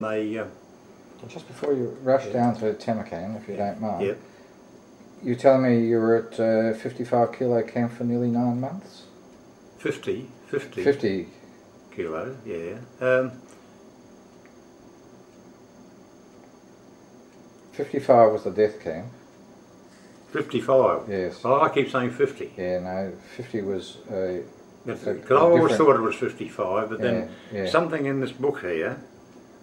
They, just before you rush down to Tamarkan, if you don't mind, yep. you tell me you were at 55 kilo camp for nearly 9 months? 50 kilos, yeah. 55 was the death camp. 55? Yes. Oh, I keep saying 50. Yeah, no, 50 was because I always thought it was 55, but then yeah. something in this book here,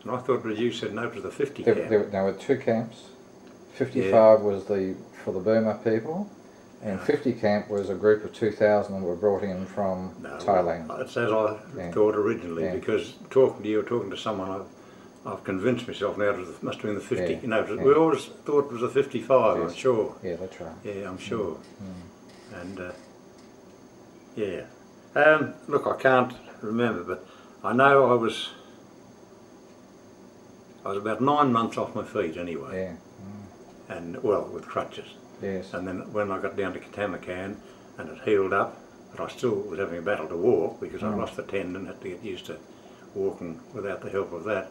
and I thought that you said no to the 50 camp. There were 2 camps. 55 was for the Burma people, and 50 camp was a group of 2,000 that were brought in from Thailand. It's as I thought originally, because talking to you or talking to someone, I've convinced myself now it must have been the 50. You know, we always thought it was a 55. Yes. I'm sure. Yeah, that's right. Yeah, I'm sure. And yeah. Look, I can't remember, but I know I was about 9 months off my feet anyway. Yeah. And well, with crutches. Yes. And then when I got down to Tamarkan and it healed up, but I still was having a battle to walk because I lost the tendon, had to get used to walking without the help of that.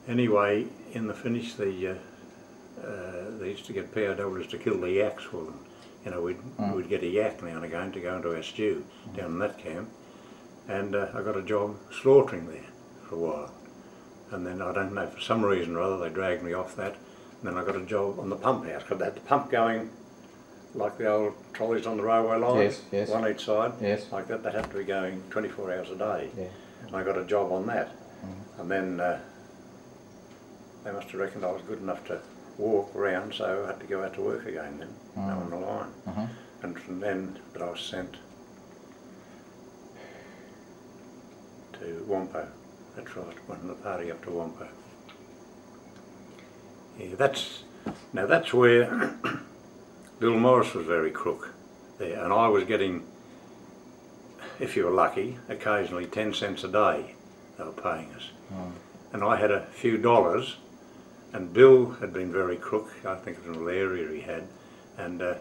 Anyway, in the finish, they used to get POWs to kill the yaks for them. You know, we'd get a yak now and again to go into our stew down in that camp, and I got a job slaughtering there for a while. And then I don't know, for some reason or other, they dragged me off that. And then I got a job on the pump house, because they had the pump going like the old trolleys on the railway line, one each side, like that. That had to be going 24 hours a day. Yeah. And I got a job on that. And then they must have reckoned I was good enough to walk around, so I had to go out to work again then, on the line. And from then, but I was sent to Wampo. That's right, went on the party up to Wampo. Yeah, that's where Bill Morris was very crook there, and I was getting, if you were lucky, occasionally 10 cents a day they were paying us. And I had a few dollars, and Bill had been very crook. I think it was malaria he had, and there's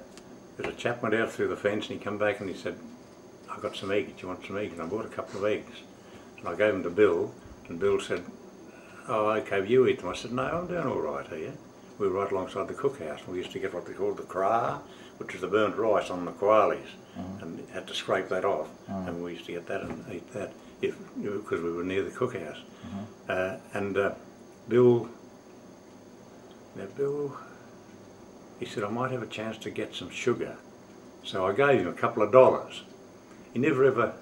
a chap went out through the fence and he come back and he said, "I got some eggs, do you want some eggs?" And I bought a couple of eggs, and I gave them to Bill, and Bill said, "Oh, okay, you eat them." I said, "No, I'm doing all right here." We were right alongside the cookhouse. We used to get what they called the kra, which is the burnt rice on the koalis, and you had to scrape that off, and we used to get that and eat that because we were near the cookhouse. And Bill, he said I might have a chance to get some sugar, so I gave him a couple of dollars. He never ever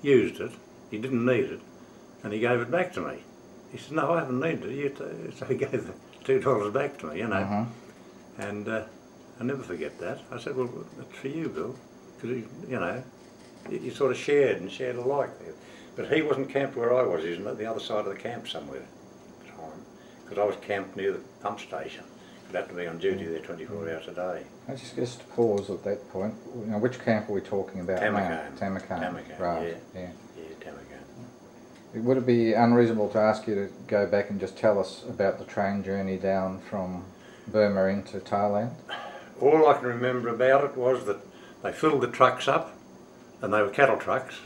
used it. He didn't need it, and he gave it back to me. He said, "No, I haven't needed it." So he gave the $2 back to me, you know. And I never forget that. I said, "Well, it's for you, Bill," because you know, you sort of shared alike there. But he wasn't camped where I was. He was at the other side of the camp somewhere at the time, because I was camped near the pump station. I'd have to be on duty there 24 hours a day. I just pause at that point. You know, which camp are we talking about now? Tamarkan. Right. Yeah, Tamarkan. Would it be unreasonable to ask you to go back and just tell us about the train journey down from Burma into Thailand? All I can remember about it was that they filled the trucks up, and they were cattle trucks,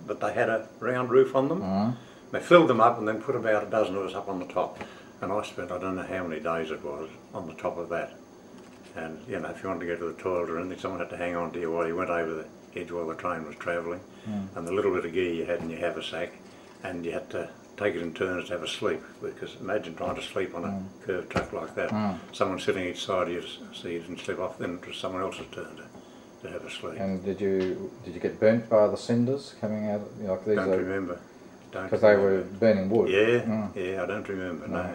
but they had a round roof on them. They filled them up and then put about a dozen of us up on the top. And I spent, I don't know how many days it was, on the top of that. And, you know, if you wanted to go to the toilet or anything, someone had to hang on to you while you went over the edge while the train was travelling. And the little bit of gear you had in your haversack, and you had to take it in turns to have a sleep, because imagine trying to sleep on a curved truck like that. Someone sitting each side of you so you didn't slip off, then it was someone else's turn to have a sleep. And did you get burnt by the cinders coming out? You know, like these don't remember. Because they were burning wood. Yeah, I don't remember, no.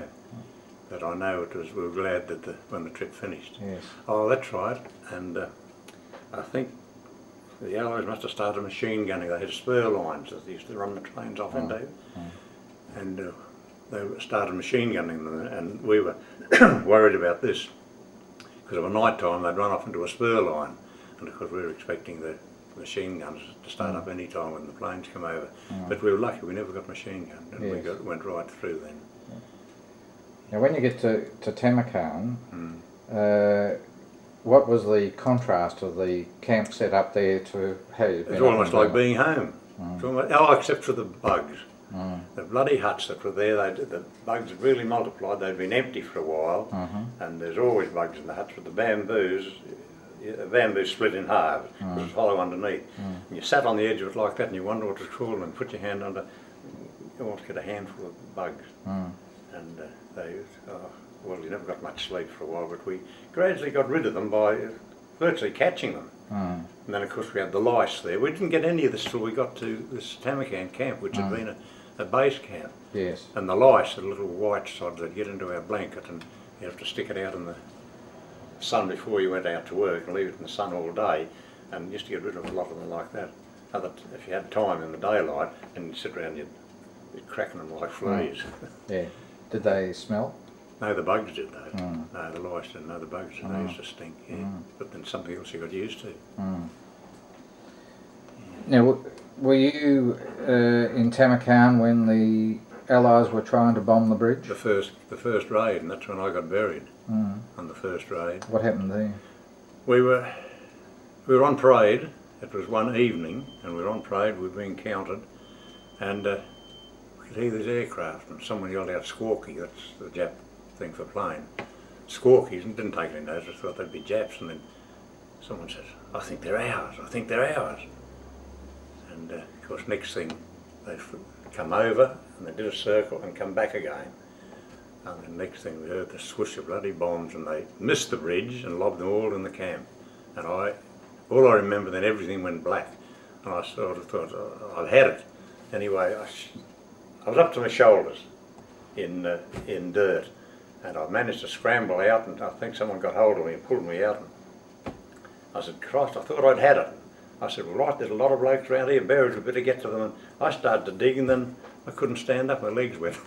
But I know it was, we were glad that when the trip finished. Yes. Oh, that's right. And I think the Allies must have started machine gunning. They had spur lines that they used to run the trains off into. And they started machine gunning them, and we were worried about this, because of a night time they'd run off into a spur line, and of course we were expecting the machine guns to start up any time when the planes come over. But we were lucky, we never got machine gunned, and we went right through then. Now when you get to Tamarkan, what was the contrast of the camp set up there to how you've been? It's almost like being home. Except for the bugs. The bloody huts that were there, the bugs had really multiplied. They'd been empty for a while, and there's always bugs in the huts. But the bamboo split in half. It was hollow underneath. And you sat on the edge of it like that, and you wonder what was crawling, and put your hand under. You almost get a handful of bugs, and well, you never got much sleep for a while. But we gradually got rid of them by virtually catching them. And then of course we had the lice there. We didn't get any of this till we got to this Tamakan camp, which had been a base camp. Yes. And the lice, the little white sods, they'd get into our blanket, and you have to stick it out in the sun before you went out to work and leave it in the sun all day, and used to get rid of a lot of them like that. If you had time in the daylight and you sit around, you'd cracking them like fleas. Yeah. Did they smell? No, the bugs did though. No, the lice didn't. No, the bugs did. They used to stink. Yeah. But then something else you got used to. Now, were you in Tamakan when the Allies were trying to bomb the bridge? The first raid, and that's when I got buried on the first raid. What happened there? We were on parade. It was one evening, and we were on parade. We were being counted, and we could hear this aircraft, and someone yelled out "Squawky." That's the Jap thing for plane. Squawkies, and didn't take any notice. Thought they'd be Japs, and then someone said, "I think they're ours. I think they're ours." And of course, next thing they come over, and they did a circle and come back again. And the next thing we heard the swoosh of bloody bombs, and they missed the bridge and lobbed them all in the camp. And all I remember, then everything went black, and I sort of thought, oh, I've had it. Anyway, I was up to my shoulders in dirt, and I managed to scramble out, and I think someone got hold of me and pulled me out. And I said, Christ, I thought I'd had it. I said, well, right, there's a lot of blokes around here buried, we better get to them. And I started to dig, and then I couldn't stand up, my legs went.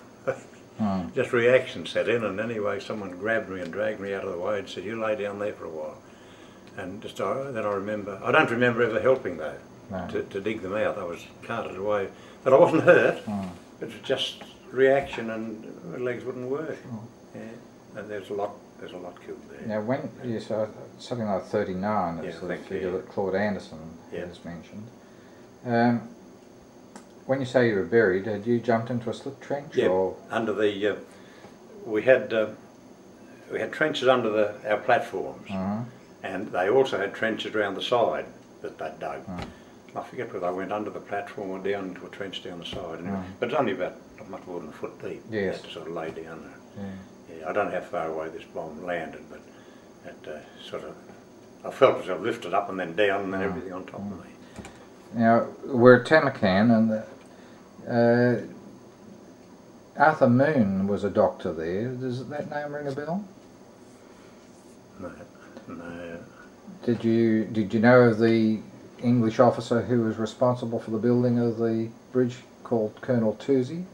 Just reaction set in, and anyway, someone grabbed me and dragged me out of the way and said, you lay down there for a while. And just then I remember, I don't remember ever helping though, to dig them out. I was carted away, but I wasn't hurt. It was just reaction, and my legs wouldn't work. Yeah, and there's a lot killed there. Now, when you saw something like 39, it's the figure that Claude Anderson has mentioned. When you say you were buried, had you jumped into a slip trench? Yeah, or? Under the we had trenches under our platforms, and they also had trenches around the side that they'd dug. I forget whether I went under the platform or down into a trench down the side. Anyway, but it's only about not much more than a foot deep. Yes. You had to sort of lay down there. Yeah, I don't know how far away this bomb landed, but it I felt as I lifted up and then down and then everything on top of me. Now, we're at Tamakan, and Arthur Moon was a doctor there. Does that name ring a bell? No. Did you know of the English officer who was responsible for the building of the bridge, called Colonel Toosey?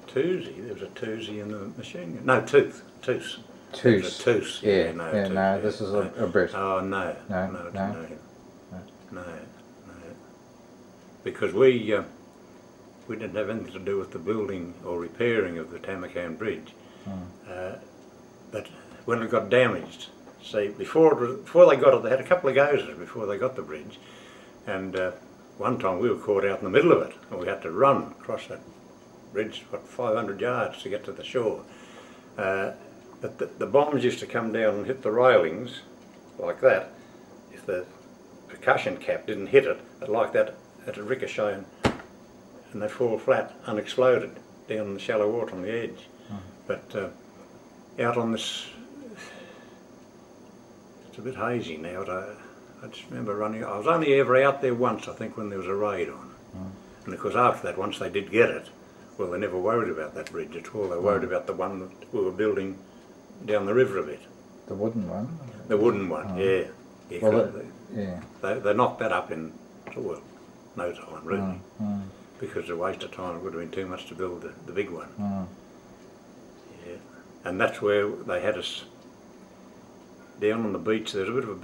Toosey? There was a Toosey in the machine gun. No, Toos. Toos. Yeah, no, this is a Brit. Oh, no. No. Because we didn't have anything to do with the building or repairing of the Tamakan Bridge. But when it got damaged, see, before they got it, they had a couple of goes before they got the bridge, and one time we were caught out in the middle of it, and we had to run across that bridge, 500 yards to get to the shore. But the bombs used to come down and hit the railings like that. If the percussion cap didn't hit it like that, it'd ricochet and they'd fall flat, unexploded, down in the shallow water on the edge. But out on this, it's a bit hazy now. I just remember running. I was only ever out there once, I think, when there was a raid on. And of course, after that, once they did get it, well, they never worried about that bridge at all. They worried about the one that we were building down the river a bit. The wooden one? The wooden one, yeah. Well, they knocked that up in, well, no time, really. Because a waste of time, it would have been too much to build the big one. Yeah. And that's where they had us down on the beach. There's a bit of a